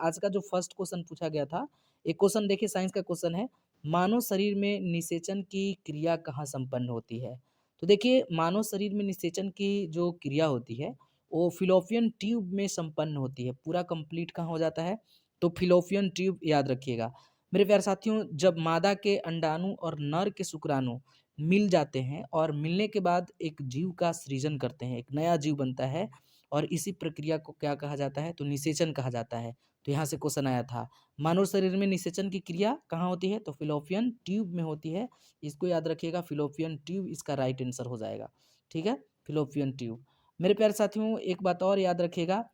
आज का जो फर्स्ट क्वेश्चन पूछा गया था, एक क्वेश्चन देखिए साइंस का क्वेश्चन है, मानव शरीर में निषेचन की क्रिया कहाँ संपन्न होती है? तो देखिए मानव शरीर में निषेचन की जो क्रिया होती है, वो फ़िलोपियन ट्यूब में संपन्न होती है। पूरा कंप्लीट कहाँ हो जाता है? तो फ़िलोपियन ट्यूब याद रखिएगा। मेरे प्यारे साथियों, जब मादा के अंडाणु और नर के शुक्राणु मिल जाते हैं और मिलने के बाद एक जीव का सृजन करते हैं, एक नया जीव बनता है और इसी प्रक्रिया को क्या कहा जाता है? तो निषेचन कहा जाता है। तो यहाँ से क्वेश्चन आया था, मानव शरीर में निषेचन की क्रिया कहाँ होती है? तो फ़िलोपियन ट्यूब में होती है। इसको याद रखिएगा, फ़िलोपियन ट्यूब इसका राइट आंसर हो जाएगा। ठीक है? फ़िलोपियन ट्यूब। मेरे प्यारे साथियों, एक बात और याद रखिएगा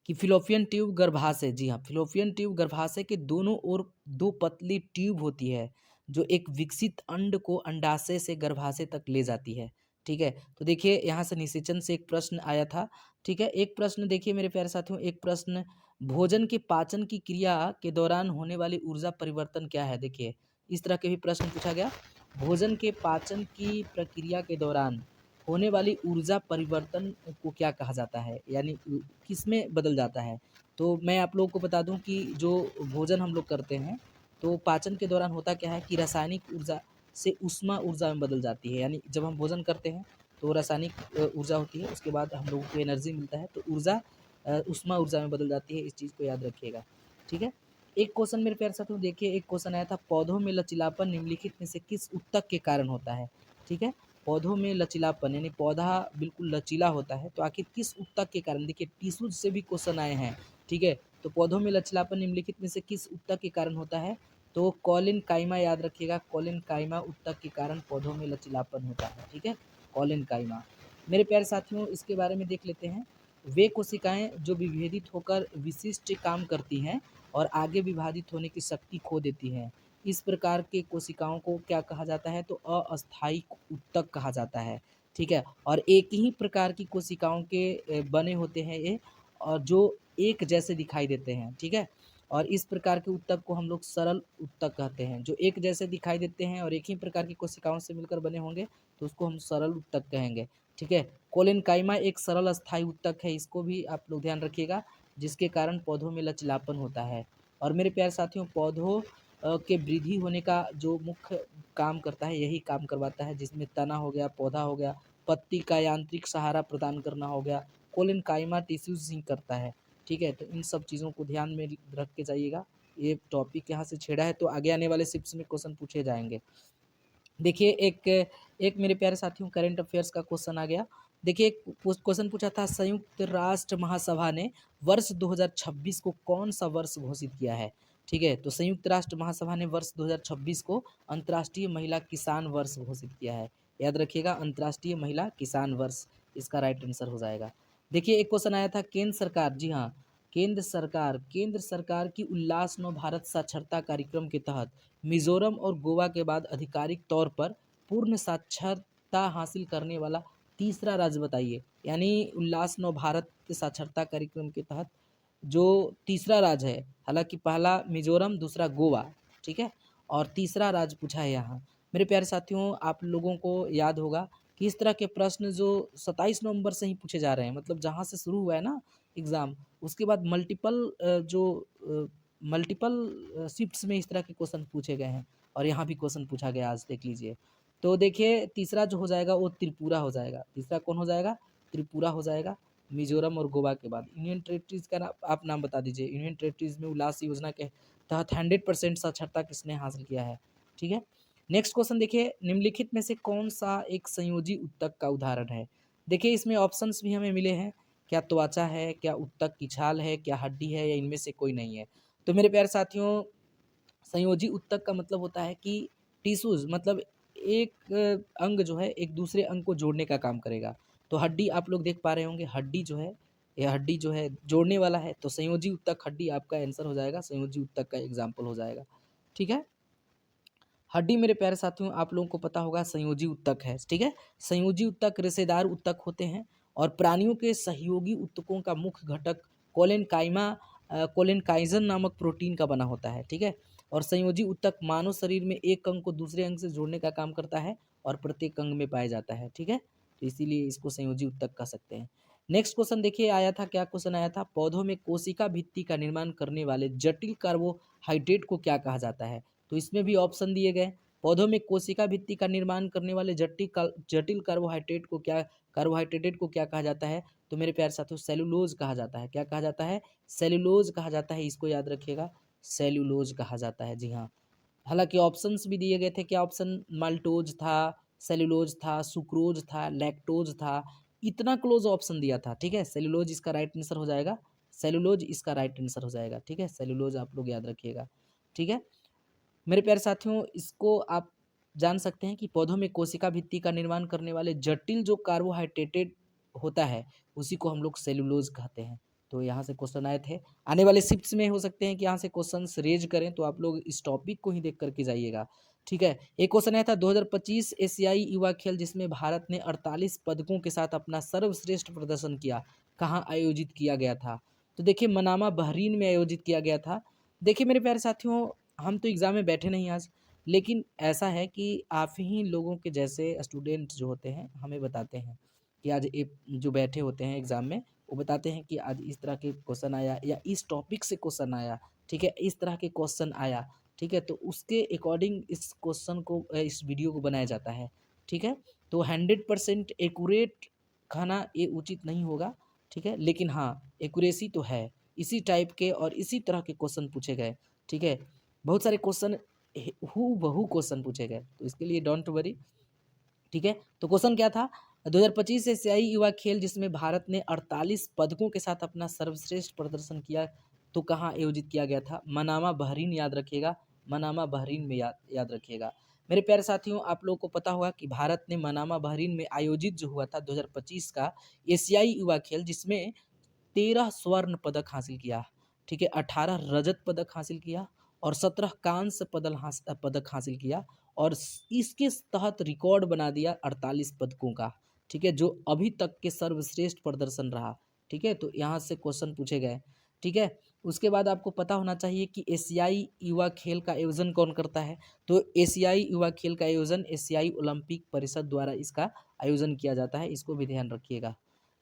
कि फ़िलोपियन ट्यूब गर्भाशय, जी हाँ, फ़िलोपियन ट्यूब गर्भाशय के दोनों ओर 2 पतली ट्यूब होती है, जो एक विकसित अंड को अंडाशय से गर्भाशय तक ले जाती है। ठीक है? तो देखिए यहाँ से निषेचन से एक प्रश्न आया था। ठीक है? एक प्रश्न देखिए मेरे प्यारे साथियों, एक प्रश्न, भोजन के पाचन की क्रिया के दौरान होने वाली ऊर्जा परिवर्तन क्या है? देखिए, इस तरह के भी प्रश्न पूछा गया। भोजन के पाचन की प्रक्रिया के दौरान होने वाली ऊर्जा परिवर्तन को क्या कहा जाता है? यानी किसमें बदल जाता है? तो मैं आप लोगों को बता दूँ कि जो भोजन हम लोग करते हैं, तो पाचन के दौरान होता क्या है कि रासायनिक ऊर्जा से ऊष्मा ऊर्जा में बदल जाती है। यानी जब हम भोजन करते हैं, तो रासायनिक ऊर्जा होती है, उसके बाद हम लोगों को एनर्जी मिलता है, तो ऊर्जा ऊष्मा ऊर्जा में बदल जाती है, इस चीज़ को याद रखिएगा। ठीक है? एक क्वेश्चन मेरे प्यारे साथियों देखिए, एक क्वेश्चन आया था, पौधों में लचीलापन निम्नलिखित में से किस ऊतक के कारण होता है? ठीक है? पौधों में लचीलापन यानी पौधा बिल्कुल लचीला होता है, तो आखिर किस ऊतक के कारण? देखिए टिश्यूज़ से भी क्वेश्चन आए हैं, ठीक है? तो पौधों में लचीलापन निम्नलिखित में से किस ऊतक के कारण होता है? तो कॉलिनकाइमा याद रखिएगा, कॉलिनकाइमा ऊतक के कारण पौधों में लचीलापन होता है, ठीक है? कॉलिनकाइमा। मेरे प्यारे साथियों, इसके बारे में देख लेते हैं। वे कोशिकाएँ जो विभेदित होकर विशिष्ट काम करती हैं और आगे विभाजित होने की शक्ति खो देती हैं। इस प्रकार के कोशिकाओं को क्या कहा जाता है? तो अस्थायी ऊतक कहा जाता है, ठीक है? और एक ही प्रकार की कोशिकाओं के बने होते हैं ये, और जो एक जैसे दिखाई देते हैं, ठीक है? और इस प्रकार के ऊतक को हम लोग सरल ऊतक कहते हैं। जो एक जैसे दिखाई देते हैं और एक ही प्रकार की कोशिकाओं से मिलकर बने होंगे, तो उसको हम सरल ऊतक कहेंगे, ठीक है? कोलेनकाइमा एक सरल अस्थायी ऊतक है, इसको भी आप लोग ध्यान रखिएगा, जिसके कारण पौधों में लचीलापन होता है। और मेरे प्यारे साथियों, पौधों के वृद्धि होने का जो मुख्य काम करता है, यही काम करवाता है, जिसमें तना हो गया, पौधा हो गया, पत्ती का यांत्रिक सहारा प्रदान करना हो गया, कोलेनकाइमा टिश्यूज़ ही करता है, ठीक है? तो इन सब चीज़ों को ध्यान में रख के जाइएगा। ये टॉपिक यहाँ से छेड़ा है, तो आगे आने वाले शिफ्ट्स में क्वेश्चन पूछे जाएँगे। देखिए एक एक मेरे प्यारे साथियों, करंट अफ़ेयर्स का क्वेश्चन आ गया। देखिए एक क्वेश्चन पूछा था, संयुक्त राष्ट्र महासभा ने वर्ष 2026 को कौन-सा वर्ष घोषित किया है? ठीक है? तो संयुक्त राष्ट्र महासभा ने वर्ष 2026 को अंतर्राष्ट्रीय महिला किसान वर्ष घोषित किया है। याद रखिएगा, अंतर्राष्ट्रीय महिला किसान वर्ष इसका राइट आंसर हो जाएगा। देखिए एक क्वेश्चन आया था, केंद्र सरकार, जी हाँ, केंद्र सरकार की उल्लास नव भारत साक्षरता कार्यक्रम के तहत मिज़ोरम और गोवा के बाद आधिकारिक तौर पर पूर्ण साक्षरता हासिल करने वाला तीसरा राज्य बताइए। यानी उल्लास नव भारत साक्षरता कार्यक्रम के तहत जो तीसरा राज्य है, हालाँकि पहला मिज़ोरम, दूसरा गोवा, ठीक है? और तीसरा राज्य पूछा है यहाँ। मेरे प्यारे साथियों, आप लोगों को याद होगा कि इस तरह के प्रश्न जो 27 नवंबर से ही पूछे जा रहे हैं, मतलब जहाँ से शुरू हुआ है ना एग्ज़ाम, उसके बाद मल्टीपल शिफ्ट्स में इस तरह के क्वेश्चन पूछे गए हैं, और यहाँ भी क्वेश्चन पूछा गया आज, देख लीजिए। तो देखिए तीसरा जो हो जाएगा वो त्रिपुरा हो जाएगा। तीसरा कौन हो जाएगा? त्रिपुरा हो जाएगा, मिज़ोरम और गोवा के बाद। यूनियन टेरिटरीज़ का आप नाम बता दीजिए। यूनियन टेरिटरीज़ में उल्लास योजना के तहत 100% साक्षरता किसने हासिल किया है? ठीक है? नेक्स्ट क्वेश्चन देखिए, निम्नलिखित में से कौन-सा एक संयोजी ऊतक का उदाहरण है? देखिए इसमें ऑप्शंस भी हमें मिले हैं। क्या त्वचा है, क्या ऊतक की छाल है, क्या हड्डी है, या इनमें से कोई नहीं है? तो मेरे प्यारे साथियों, संयोजी ऊतक का मतलब होता है कि टिश्यूज़, मतलब एक अंग जो है एक दूसरे अंग को जोड़ने का काम करेगा। तो हड्डी आप लोग देख पा रहे होंगे, हड्डी जो है, ये हड्डी जो है जोड़ने वाला है, तो संयोजी ऊतक हड्डी आपका आंसर हो जाएगा, संयोजी ऊतक का एग्ज़ाम्पल हो जाएगा। ठीक है? हड्डी मेरे प्यारे साथियों, आप लोगों को पता होगा संयोजी ऊतक है, ठीक है? संयोजी ऊतक रेशेदार ऊतक होते हैं और प्राणियों के सहयोगी ऊतकों का मुख्य घटक कोलेनकाइमा कोलेनकाइज़न नामक प्रोटीन का बना होता है, ठीक है? और संयोजी ऊतक मानव शरीर में एक अंग को दूसरे अंग से जोड़ने का काम करता है और प्रत्येक अंग में पाया जाता है, ठीक है? तो इसीलिए इसको संयोजी ऊतक कह सकते हैं। नेक्स्ट क्वेश्चन देखिए आया था, क्या क्वेश्चन आया था, पौधों में कोशिका भित्ति का निर्माण करने वाले जटिल कार्बोहाइड्रेट को क्या कहा जाता है। तो इसमें भी ऑप्शन दिए गए, पौधों में कोशिका भित्ति का निर्माण करने वाले जटिल कार्बोहाइड्रेट को क्या कहा जाता है। तो मेरे प्यारे साथियों सेलुलोज कहा जाता है। क्या कहा जाता है, सेलुलोज कहा जाता है, इसको याद रखिएगा, सेलुलोज कहा जाता है। जी हाँ, हालांकि ऑप्शंस भी दिए गए थे, क्या ऑप्शन, माल्टोज था, सेलुलोज था, सुक्रोज था, लैक्टोज था, इतना क्लोज ऑप्शन दिया था। ठीक है, सेलुलोज इसका राइट आंसर हो जाएगा, सेलुलोज इसका राइट आंसर हो जाएगा। ठीक है, सेलुलोज आप लोग याद रखिएगा। ठीक है मेरे प्यारे साथियों, इसको आप जान सकते हैं कि पौधों में कोशिका भित्ति का निर्माण करने वाले जटिल जो कार्बोहाइड्रेटेड होता है उसी को हम लोग सेलुलोज कहते हैं। तो यहाँ से क्वेश्चन आए थे, आने वाले शिफ्ट्स में हो सकते हैं कि यहाँ से क्वेश्चंस रेज करें, तो आप लोग इस टॉपिक को ही देख करके जाइएगा। ठीक है, एक क्वेश्चन आया था 2025 एशियाई युवा खेल जिसमें भारत ने 48 पदकों के साथ अपना सर्वश्रेष्ठ प्रदर्शन किया, कहाँ आयोजित किया गया था। तो देखिए मनामा बहरीन में आयोजित किया गया था। देखिए मेरे प्यारे साथियों, हम तो एग्ज़ाम में बैठे नहीं आज, लेकिन ऐसा है कि आप ही लोगों के जैसे स्टूडेंट जो होते हैं हमें बताते हैं कि आज जो बैठे होते हैं एग्ज़ाम में, वो बताते हैं कि आज इस तरह के क्वेश्चन आया या इस टॉपिक से क्वेश्चन आया। ठीक है, इस तरह के क्वेश्चन आया। ठीक है, तो उसके अकॉर्डिंग इस क्वेश्चन को इस वीडियो को बनाया जाता है। ठीक है, तो 100% एक्यूरेट कहना ये उचित नहीं होगा। ठीक है, लेकिन हाँ एक्यूरेसी तो है, इसी टाइप के और इसी तरह के क्वेश्चन पूछे गए। ठीक है, बहुत सारे क्वेश्चन हूबहू क्वेश्चन पूछे गए, तो इसके लिए डोंट वरी। ठीक है, तो क्वेश्चन क्या था, 2025 एशियाई युवा खेल जिसमें भारत ने 48 पदकों के साथ अपना सर्वश्रेष्ठ प्रदर्शन किया, तो कहाँ आयोजित किया गया था, मनामा बहरीन याद रखिएगा, मनामा बहरीन में याद रखिएगा। मेरे प्यारे साथियों, आप लोगों को पता होगा कि भारत ने मनामा बहरीन में आयोजित जो हुआ था 2025 का एशियाई युवा खेल, जिसमें 13 स्वर्ण पदक हासिल किया। ठीक है, 18 रजत पदक हासिल किया और 17 कांस्य पदक हासिल किया, और इसके तहत रिकॉर्ड बना दिया 48 पदकों का। ठीक है, जो अभी तक के सर्वश्रेष्ठ प्रदर्शन रहा। ठीक है, तो यहाँ से क्वेश्चन पूछे गए। ठीक है, उसके बाद आपको पता होना चाहिए कि एशियाई युवा खेल का आयोजन कौन करता है। तो एशियाई युवा खेल का आयोजन एशियाई ओलंपिक परिषद द्वारा इसका आयोजन किया जाता है, इसको भी ध्यान रखिएगा।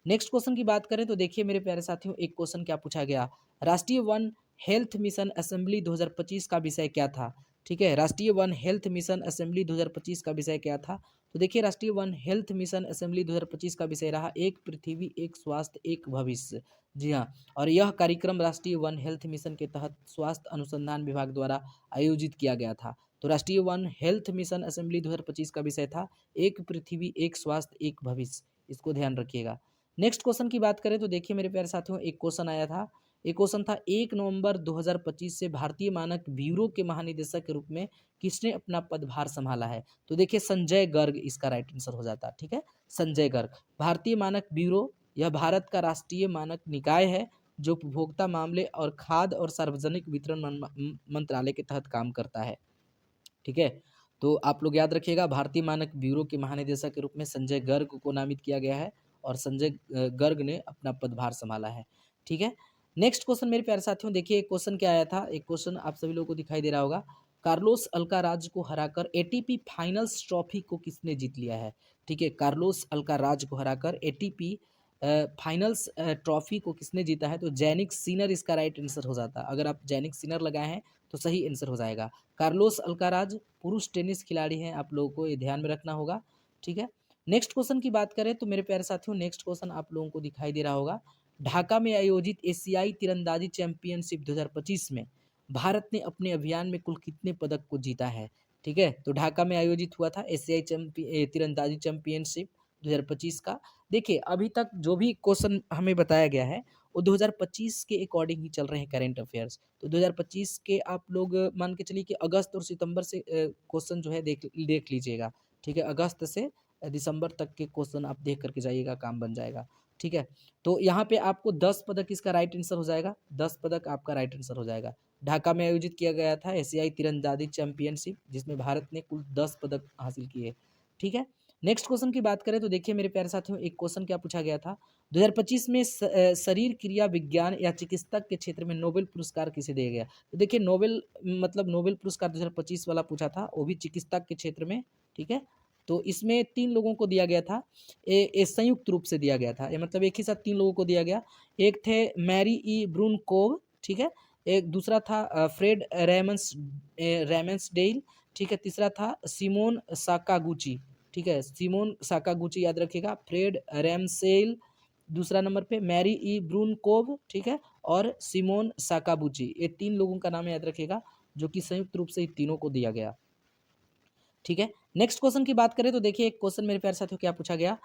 नेक्स्ट क्वेश्चन की बात करें तो देखिए मेरे प्यारे साथियों, एक क्वेश्चन क्या पूछा गया, राष्ट्रीय वन हेल्थ मिशन असेंबली 2025 का विषय क्या था। ठीक है, राष्ट्रीय वन हेल्थ मिशन असेंबली 2025 का विषय क्या था। तो देखिए राष्ट्रीय वन हेल्थ मिशन असेंबली 2025 का विषय रहा एक पृथ्वी एक स्वास्थ्य एक भविष्य। जी हाँ, और यह कार्यक्रम राष्ट्रीय वन हेल्थ मिशन के तहत स्वास्थ्य अनुसंधान विभाग द्वारा आयोजित किया गया था। तो राष्ट्रीय वन हेल्थ मिशन असेंबली 2025 का विषय था एक पृथ्वी एक स्वास्थ्य एक भविष्य, इसको ध्यान रखिएगा। नेक्स्ट क्वेश्चन की बात करें तो देखिए मेरे प्यारे साथियों, एक क्वेश्चन आया था, एक क्वेश्चन था 1 नवंबर 2025 से भारतीय मानक ब्यूरो के महानिदेशक के रूप में किसने अपना पदभार संभाला है। तो देखिए संजय गर्ग इसका राइट आंसर हो जाता है। ठीक है, संजय गर्ग, भारतीय मानक ब्यूरो यह भारत का राष्ट्रीय मानक निकाय है जो उपभोक्ता मामले और खाद्य और सार्वजनिक वितरण मंत्रालय के तहत काम करता है। ठीक है, तो आप लोग याद रखिएगा, भारतीय मानक ब्यूरो के महानिदेशक के रूप में संजय गर्ग को नामित किया गया है और संजय गर्ग ने अपना पदभार संभाला है। ठीक है, नेक्स्ट क्वेश्चन मेरे प्यारे साथियों, देखिए एक क्वेश्चन क्या आया था, एक क्वेश्चन आप सभी लोगों को दिखाई दे रहा होगा, कार्लोस अल्काराज को हराकर एटीपी फाइनल्स ट्रॉफी को किसने जीत लिया है। ठीक है, कार्लोस अल्काराज को हराकर एटीपी फाइनल्स ट्रॉफी को किसने जीता है। तो जैनिक सिनर इसका राइट आंसर हो जाता, अगर आप जैनिक सिनर लगाए हैं तो सही आंसर हो जाएगा। कार्लोस अल्काराज पुरुष टेनिस खिलाड़ी हैं, आप लोगों को ये ध्यान में रखना होगा। ठीक है, नेक्स्ट क्वेश्चन की बात करें तो मेरे प्यारे साथियों, नेक्स्ट क्वेश्चन आप लोगों को दिखाई दे रहा होगा, ढाका में आयोजित एशियाई तीरंदाजी चैंपियनशिप 2025 में भारत ने अपने अभियान में कुल कितने पदक को जीता है। ठीक है, तो ढाका में आयोजित हुआ था एशियाई तीरंदाजी चैंपियनशिप 2025 का। देखिए अभी तक जो भी क्वेश्चन हमें बताया गया है वो 2025 के अकॉर्डिंग ही चल रहे हैं करेंट अफेयर्स। तो 2025 के आप लोग मान के चलिए कि अगस्त और सितंबर से क्वेश्चन जो है देख लीजिएगा। ठीक है, अगस्त से दिसंबर तक के क्वेश्चन आप देख करके जाइएगा, काम बन जाएगा। ठीक है, तो यहाँ पे आपको 10 पदक इसका राइट आंसर हो जाएगा, 10 पदक आपका राइट आंसर हो जाएगा। ढाका में आयोजित किया गया था एशियाई तीरंदाजी चैंपियनशिप जिसमें भारत ने कुल 10 पदक हासिल किए। ठीक है, नेक्स्ट क्वेश्चन की बात करें तो देखिए मेरे प्यारे साथियों, एक क्वेश्चन क्या पूछा गया था, 2025 में शरीर क्रिया विज्ञान या चिकित्सक के क्षेत्र में नोबेल पुरस्कार किसे दिया गया। तो देखिए नोबेल पुरस्कार 2025 वाला पूछा था, वो भी चिकित्सक के क्षेत्र में। ठीक है, तो इसमें 3 लोगों को दिया गया था। ये संयुक्त रूप से दिया गया था। ये मतलब एक ही साथ 3 लोगों को दिया गया। एक थे मैरी ई ब्रूनकोव, ठीक है? एक दूसरा था फ्रेड रैमन्सडेल, ठीक है? तीसरा था सिमोन साकागुची, ठीक है? सिमोन साकागुची याद रखिएगा, फ्रेड रैमसेल दूसरा नंबर पे, मैरी ई ब्रूनकोव, ठीक है? और सिमोन साकाबुची, ये 3 लोगों का नाम याद रखिएगा, जो कि संयुक्त रूप से इन तीनों को दिया गया। ठीक है, नेक्स्ट क्वेश्चन की बात करें तो देखिए एक क्वेश्चन मेरे प्यारे साथियों क्या पूछा गया,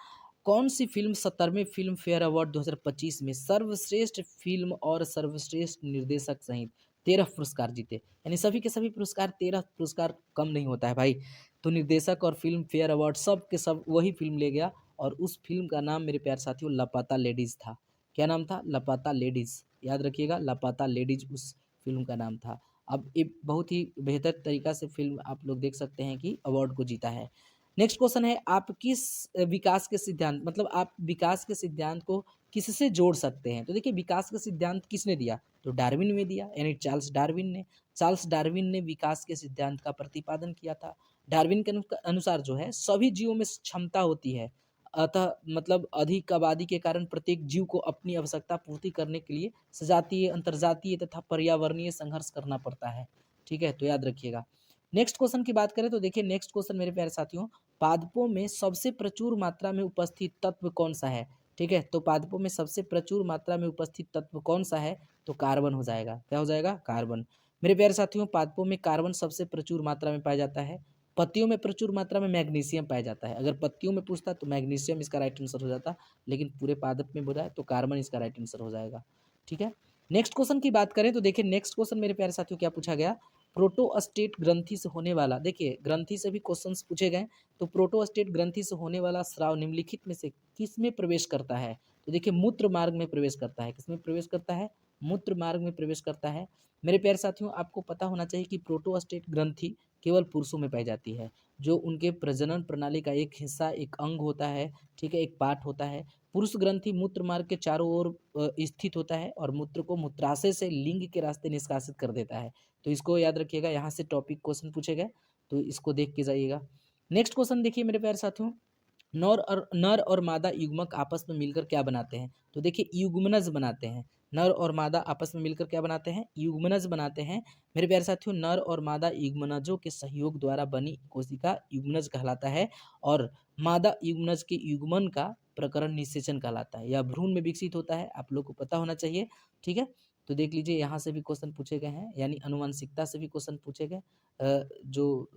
कौन सी फिल्म 17वें फिल्म फेयर अवार्ड 2025 में सर्वश्रेष्ठ फिल्म और सर्वश्रेष्ठ निर्देशक सहित 13 पुरस्कार जीते। यानी सभी के सभी पुरस्कार, 13 पुरस्कार कम नहीं होता है भाई। तो निर्देशक और फिल्म फेयर अवार्ड सब के सब वही फिल्म ले गया, और उस फिल्म का नाम मेरे प्यारे साथियों लापता लेडीज था। क्या नाम था? लापता लेडीज, याद रखिएगा, लापता लेडीज उस फिल्म का नाम था। अब ये बहुत ही बेहतर तरीका से फिल्म आप लोग देख सकते हैं कि अवार्ड को जीता है। नेक्स्ट क्वेश्चन है, आप किस विकास के सिद्धांत, मतलब आप विकास के सिद्धांत को किससे जोड़ सकते हैं? तो देखिए विकास का सिद्धांत किसने दिया? तो डार्विन ने दिया, यानी चार्ल्स डार्विन ने। चार्ल्स डार्विन ने विकास के सिद्धांत का प्रतिपादन किया था। डार्विन के अनुसार जो है सभी जीवों में क्षमता होती है, अतः मतलब अधिक आबादी के कारण प्रत्येक जीव को अपनी आवश्यकता पूर्ति करने के लिए सजातीय, अंतरजातीय तथा पर्यावरणीय संघर्ष करना पड़ता है। ठीक है, तो याद रखिएगा। नेक्स्ट क्वेश्चन की बात करें तो देखिए नेक्स्ट क्वेश्चन मेरे प्यारे साथियों, पादपों में सबसे प्रचुर मात्रा में उपस्थित तत्व कौन सा है? ठीक है, तो पादपों में सबसे प्रचुर मात्रा में उपस्थित तत्व कौन सा है? तो कार्बन हो जाएगा। क्या हो जाएगा? कार्बन। मेरे प्यारे साथियों, पादपों में कार्बन सबसे प्रचुर मात्रा में पाया जाता है। पत्तियों में प्रचुर मात्रा में मैग्नीशियम पाया जाता है। अगर पत्तियों में पूछता तो मैग्नीशियम इसका राइट आंसर हो जाता, लेकिन पूरे पादप में बोला है तो कार्बन इसका राइट आंसर हो जाएगा। ठीक है, नेक्स्ट क्वेश्चन की बात करें तो देखिए नेक्स्ट क्वेश्चन मेरे प्यारे साथियों क्या पूछा गया, प्रोटोस्टेट ग्रंथि से होने वाला, देखिए ग्रंथि से भी क्वेश्चंस पूछे गए, तो प्रोटोस्टेट ग्रंथि से होने वाला स्राव निम्नलिखित में से किस में प्रवेश करता है? तो देखिए मूत्र मार्ग में प्रवेश करता है। किस में प्रवेश करता है? मूत्र मार्ग में प्रवेश करता है। मेरे प्यारे साथियों, आपको पता होना चाहिए कि प्रोटोस्टेट ग्रंथि केवल पुरुषों में पाई जाती है, जो उनके प्रजनन प्रणाली का एक हिस्सा, एक अंग होता है। ठीक है, एक पार्ट होता है। पुरुष ग्रंथि मूत्र मार्ग के चारों ओर स्थित होता है और मूत्र को मूत्राशय से लिंग के रास्ते निष्कासित कर देता है। तो इसको याद रखिएगा, यहाँ से टॉपिक क्वेश्चन पूछे गए, तो इसको देख के जाइएगा। नेक्स्ट क्वेश्चन देखिए मेरे प्यारे साथियों, नर और मादा युग्मक आपस में मिलकर क्या बनाते हैं? तो देखिए युग्मनज बनाते हैं। नर और मादा आपस में मिलकर क्या बनाते हैं? युग्मनज बनाते हैं। मेरे प्यारे साथियों, नर और मादा युग्मनजों के सहयोग द्वारा बनी कोशिका युग्मनज कहलाता है, और मादा युग्मनज के युग्मन का प्रकरण निषेचन कहलाता है। यह भ्रूण में विकसित होता है, आप लोग को पता होना चाहिए। ठीक है, तो देख लीजिए यहाँ से भी क्वेश्चन पूछे गए हैं, यानी अनुवांशिकता से भी क्वेश्चन पूछे गए, जो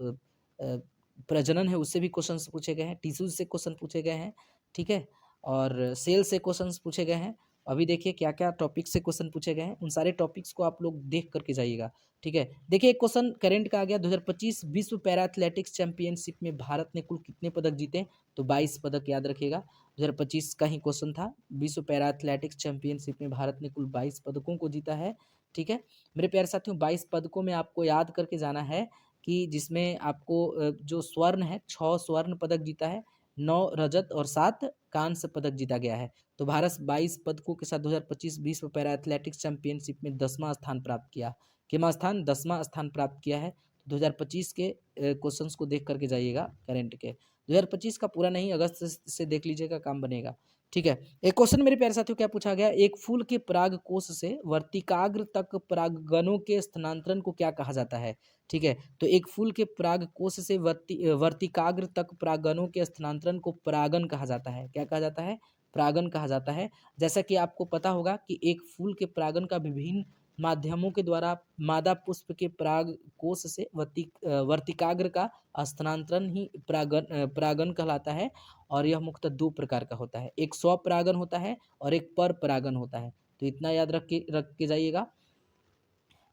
प्रजनन है उससे भी क्वेश्चंस पूछे गए हैं, टिश्यूज से क्वेश्चन पूछे गए हैं। ठीक है, और सेल से क्वेश्चंस पूछे गए हैं। अभी देखिए क्या क्या टॉपिक से क्वेश्चन पूछे गए हैं, उन सारे टॉपिक्स को आप लोग देख करके जाइएगा। ठीक है, देखिए एक क्वेश्चन करेंट का आ गया, 2025 विश्व पैरा एथलेटिक्स चैंपियनशिप में भारत ने कुल कितने पदक जीते? तो 22 पदक, याद रखिएगा। 2025 का ही क्वेश्चन था, विश्व पैरा एथलेटिक्स चैंपियनशिप में भारत ने कुल 22 पदकों को जीता है। ठीक है, मेरे प्यारे साथियों, 22 पदकों में आपको याद करके जाना है कि जिसमें आपको जो स्वर्ण है, 6 स्वर्ण पदक जीता है, 9 रजत और 7 कांस्य पदक जीता गया है। तो भारत 22 पदकों के साथ 2025 विश्व पैरा एथलेटिक्स चैंपियनशिप में 10वां स्थान प्राप्त किया। कितना स्थान? 10वां स्थान प्राप्त किया है। 2025 के क्वेश्चंस को देख करके जाइएगा करंट के। 2025 का पूरा नहीं, अगस्त से देख लीजिएगा, काम बनेगा। ठीक है, एक क्वेश्चन मेरे प्यारे साथियों क्या पूछा गया, एक फूल के परागकोश से वर्तिकाग्र तक परागणों के स्थानांतरण को क्या कहा जाता है? ठीक है, तो एक फूल के परागकोश से वर्तिकाग्र तक परागणों के स्थानांतरण को परागन कहा जाता है। क्या कहा जाता है? परागन कहा जाता है। जैसा कि आपको पता होगा कि एक फूल के परागन का विभिन्न माध्यमों के द्वारा मादा पुष्प के परागकोश से वर्तिकाग्र का स्थानांतरण ही परागन कहलाता है, और यह मुख्यतः 2 प्रकार का होता है, एक स्वपरागन होता है और एक पर परागन होता है। तो इतना याद रख के जाइएगा।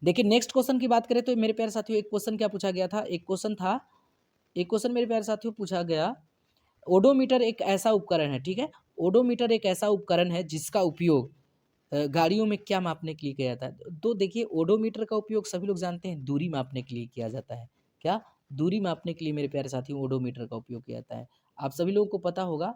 देखिए नेक्स्ट क्वेश्चन की बात करें तो मेरे प्यारे साथियों, एक क्वेश्चन क्या पूछा गया था, एक क्वेश्चन मेरे प्यारे साथियों पूछा गया, ओडोमीटर एक ऐसा उपकरण है। ठीक है, ओडोमीटर एक ऐसा उपकरण है जिसका उपयोग गाड़ियों में क्या मापने के लिए किया जाता है? तो देखिए ओडोमीटर का उपयोग सभी लोग जानते हैं, दूरी मापने के लिए किया जाता है। क्या? दूरी मापने के लिए मेरे प्यारे साथियों ओडोमीटर का उपयोग किया जाता है। आप सभी लोगों को पता होगा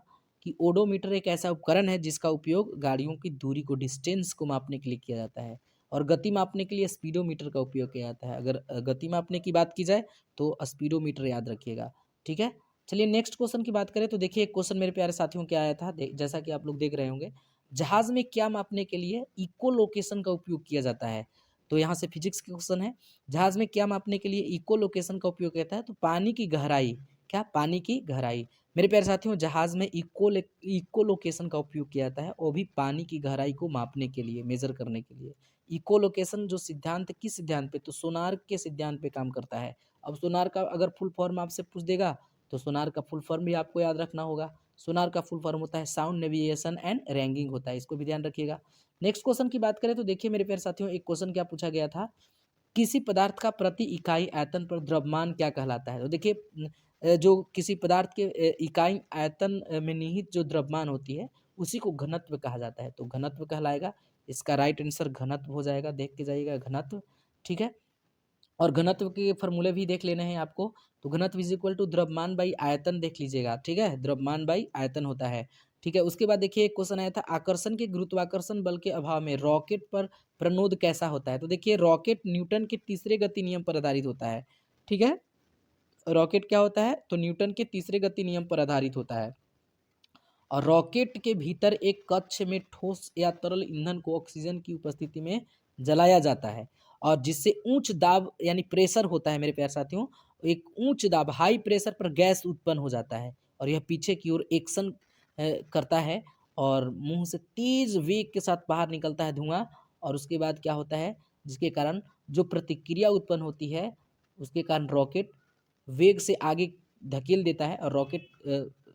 कि ओडोमीटर एक ऐसा उपकरण है जिसका उपयोग गाड़ियों की दूरी को, डिस्टेंस को मापने के लिए किया जाता है, और गति मापने के लिए स्पीडोमीटर का उपयोग किया जाता है। अगर गति मापने की बात की जाए तो स्पीडोमीटर याद रखिएगा। ठीक है, चलिए नेक्स्ट क्वेश्चन की बात करें तो देखिए एक क्वेश्चन मेरे प्यारे साथियों क्या आया था, जैसा कि आप लोग देख रहे होंगे, जहाज में क्या मापने के लिए इको लोकेशन का उपयोग किया जाता है। तो यहाँ से फिजिक्स के क्वेश्चन है, जहाज में क्या मापने के लिए इको लोकेशन का उपयोग किया जाता है, तो पानी की गहराई, क्या पानी की गहराई। मेरे प्यारे साथियों जहाज में इको लोकेशन का उपयोग किया जाता है, वो भी पानी की गहराई को मापने के लिए, मेजर करने के लिए। इको लोकेशन जो सिद्धांत, किस सिद्धांत पे, तो सोनार के सिद्धांत पे काम करता है। अब सोनार का अगर फुल फॉर्म आपसे पूछ देगा तो सोनार का फुल फॉर्म भी आपको याद रखना होगा। सोनार का फुल फॉर्म होता है साउंड नेविगेशन एंड रैंगिंग होता है, इसको भी ध्यान रखिएगा। नेक्स्ट क्वेश्चन की बात करें तो देखिए मेरे प्यारे साथियों एक क्वेश्चन क्या पूछा गया था, किसी पदार्थ का प्रति इकाई आयतन पर द्रव्यमान क्या कहलाता है। तो देखिए जो किसी पदार्थ के इकाई आयतन में निहित जो द्रव्यमान होती है उसी को घनत्व कहा जाता है, तो घनत्व कहलाएगा। इसका राइट आंसर घनत्व हो जाएगा, देख के जाइएगा घनत्व। ठीक है, और घनत्व के फॉर्मूले भी देख लेने हैं आपको। तो घनत्व इज इक्वल टू द्रव्यमान बाई आयतन देख लीजिएगा, ठीक है, द्रव्यमान बाई आयतन होता है। ठीक है, उसके बाद देखिए एक क्वेश्चन आया था, आकर्षण के गुरुत्वाकर्षण बल के अभाव में रॉकेट पर प्रणोद कैसा होता है। तो देखिए रॉकेट न्यूटन के तीसरे गति नियम पर आधारित होता है। ठीक है, रॉकेट क्या होता है, तो न्यूटन के तीसरे गति नियम पर आधारित होता है। और रॉकेट के भीतर एक कक्ष में ठोस या तरल ईंधन को ऑक्सीजन की उपस्थिति में जलाया जाता है, और जिससे उच्च दाब यानी प्रेशर होता है मेरे प्यारे साथियों, एक उच्च दाब हाई प्रेशर पर गैस उत्पन्न हो जाता है, और यह पीछे की ओर एक्शन करता है, और मुंह से तेज वेग के साथ बाहर निकलता है धुआं। और उसके बाद क्या होता है, जिसके कारण जो प्रतिक्रिया उत्पन्न होती है उसके कारण रॉकेट वेग से आगे धकेल देता है, और रॉकेट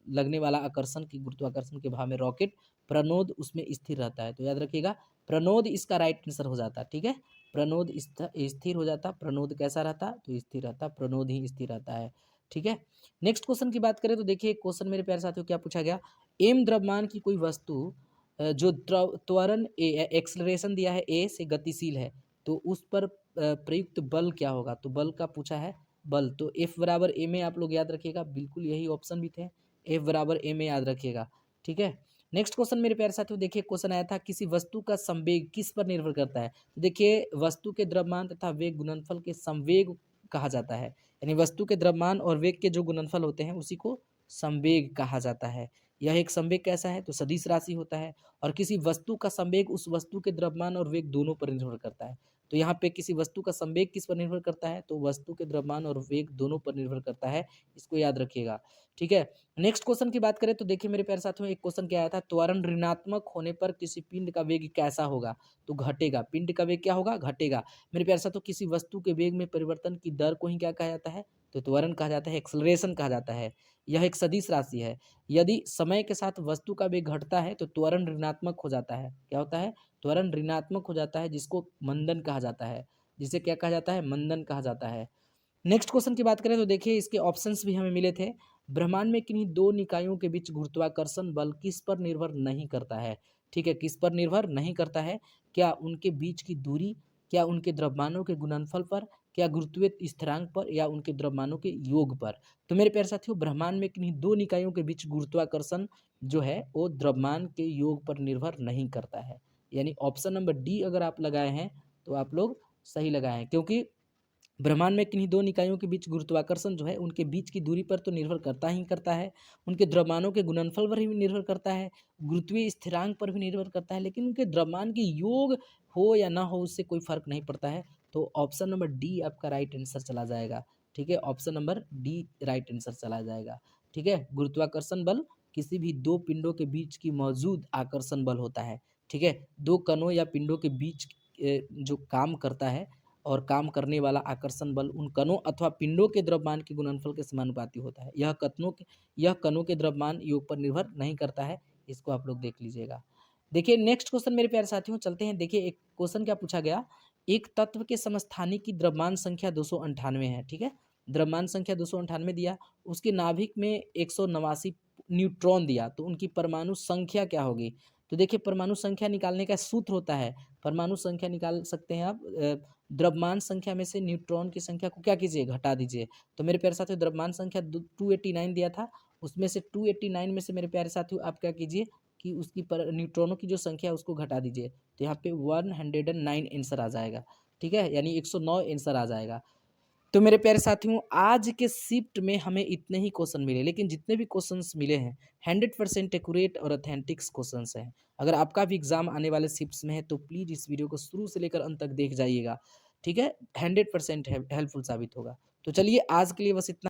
लगने वाला आकर्षण की गुरुत्वाकर्षण के भाव में रॉकेट प्रणोद उसमें स्थिर रहता है। तो याद रखिएगा प्रणोद इसका राइट आंसर हो जाता है। ठीक है, प्रणोद स्थिर हो जाता, प्रणोद कैसा रहता, तो स्थिर रहता, प्रणोद ही स्थिर रहता है। ठीक है, नेक्स्ट क्वेश्चन की बात करें तो देखिए क्वेश्चन मेरे प्यारे साथियों क्या पूछा गया, एम द्रव्यमान की कोई वस्तु जो त्वरण एक्सलरेशन दिया है ए से गतिशील है, तो उस पर प्रयुक्त बल क्या होगा। तो बल का पूछा है, बल तो एफ बराबर ए में आप लोग याद रखिएगा, बिल्कुल यही ऑप्शन भी थे, एफ बराबर ए में याद रखिएगा। ठीक है, नेक्स्ट क्वेश्चन मेरे प्यारे साथियों देखिए क्वेश्चन आया था, किसी वस्तु का संवेग किस पर निर्भर करता है। तो देखिए वस्तु के द्रव्यमान तथा वेग गुणनफल के संवेग कहा जाता है, यानी वस्तु के द्रव्यमान और वेग के जो गुणनफल होते हैं उसी को संवेग कहा जाता है। यह एक संवेग कैसा है, तो सदिश राशि होता है, और किसी वस्तु का संवेग उस वस्तु के द्रव्यमान और वेग दोनों पर निर्भर करता है। तो यहाँ पे किसी वस्तु का संवेग किस पर निर्भर करता है, तो वस्तु के द्रव्यमान और वेग दोनों पर निर्भर करता है, इसको याद रखिएगा। ठीक है, नेक्स्ट क्वेश्चन की बात करें तो देखिए मेरे प्यारे साथियों एक क्वेश्चन क्या आया था, त्वरण ऋणात्मक होने पर किसी पिंड का वेग कैसा होगा, तो घटेगा, पिंड का वेग क्या होगा, घटेगा। मेरे प्यारे साथियों किसी वस्तु के वेग में परिवर्तन की दर को ही क्या कहा जाता है, तो त्वरण कहा जाता है, एक्सलरेशन कहा जाता है। यह एक सदिश राशि है, यदि समय के साथ वस्तु का वेग घटता है तो त्वरण ऋणात्मक हो जाता है, क्या होता है, त्वरण ऋणात्मक हो जाता है, जिसको मंदन कहा जाता है, जिसे क्या कहा जाता है, मंदन कहा जाता है। नेक्स्ट क्वेश्चन की बात करें तो देखिए इसके ऑप्शंस भी हमें मिले थे, ब्रह्मांड में किन्हीं दो निकायों के बीच गुरुत्वाकर्षण बल किस पर निर्भर नहीं करता है। ठीक है, किस पर निर्भर नहीं करता है, क्या उनके बीच की दूरी, क्या उनके द्रव्यमानों के गुणनफल पर, क्या गुरुत्वीय स्थिरांक पर, या उनके द्रव्यमानों के योग पर। तो मेरे प्यारे साथियों ब्रह्मांड में किन्हीं दो निकायों के बीच गुरुत्वाकर्षण जो है वो द्रव्यमान के योग पर निर्भर नहीं करता है, यानी ऑप्शन नंबर डी अगर आप लगाए हैं तो आप लोग सही लगाए हैं, क्योंकि ब्रह्मांड में किन्हीं दो निकायों के बीच गुरुत्वाकर्षण जो है उनके बीच की दूरी पर तो निर्भर करता ही करता है, उनके द्रव्यमानों के गुणनफल पर भी निर्भर करता है, गुरुत्वीय स्थिरांक पर भी निर्भर करता है, लेकिन उनके द्रव्यमान के योग हो या ना हो उससे कोई फर्क नहीं पड़ता है। तो ऑप्शन नंबर डी आपका राइट आंसर चला जाएगा। ठीक है, option number D right answer चला जाएगा। ठीक है, गुरुत्वाकर्षण बल किसी भी दो पिंडों के बीच की मौजूद आकर्षण बल होता है। ठीक है, दो कणों या पिंडों के बीच जो काम करता है और काम करने वाला आकर्षण बल उन कणों अथवा पिंडों के द्रव्यमान के गुणनफल के समानुपाती होता है। यह कणों के द्रव्यमान योग पर निर्भर नहीं करता है, इसको आप लोग देख लीजिएगा। देखिए नेक्स्ट क्वेश्चन मेरे प्यारे साथियों चलते हैं। देखिए एक क्वेश्चन क्या पूछा गया, एक तत्व के समस्थानिक की द्रव्यमान संख्या 298 है। ठीक है, द्रव्यमान संख्या 298 दिया, उसके नाभिक में 189 न्यूट्रॉन दिया, तो उनकी परमाणु संख्या क्या होगी। तो देखिए परमाणु संख्या निकालने का सूत्र होता है, परमाणु संख्या निकाल सकते हैं आप, द्रव्यमान संख्या में से न्यूट्रॉन की संख्या को क्या कीजिए, घटा दीजिए। तो मेरे प्यारे साथियों द्रव्यमान संख्या 289 दिया था, उसमें से 289 में से मेरे प्यारे साथियों आप क्या कीजिए कि उसकी पर न्यूट्रॉनों की जो संख्या है उसको घटा दीजिए, तो यहाँ पे 109 आंसर आ जाएगा। ठीक है, यानी 109 आंसर आ जाएगा। तो मेरे प्यारे साथियों, आज के शिफ्ट में हमें इतने ही क्वेश्चन मिले, लेकिन जितने भी क्वेश्चंस मिले हैं 100% एक्यूरेट और ऑथेंटिक्स क्वेश्चंस हैं। अगर आपका भी एग्जाम आने वाले शिफ्ट्स में है तो प्लीज़ इस वीडियो को शुरू से लेकर अंत तक देख जाइएगा, ठीक है? 100% हेल्पफुल साबित होगा। तो चलिए आज के लिए बस इतना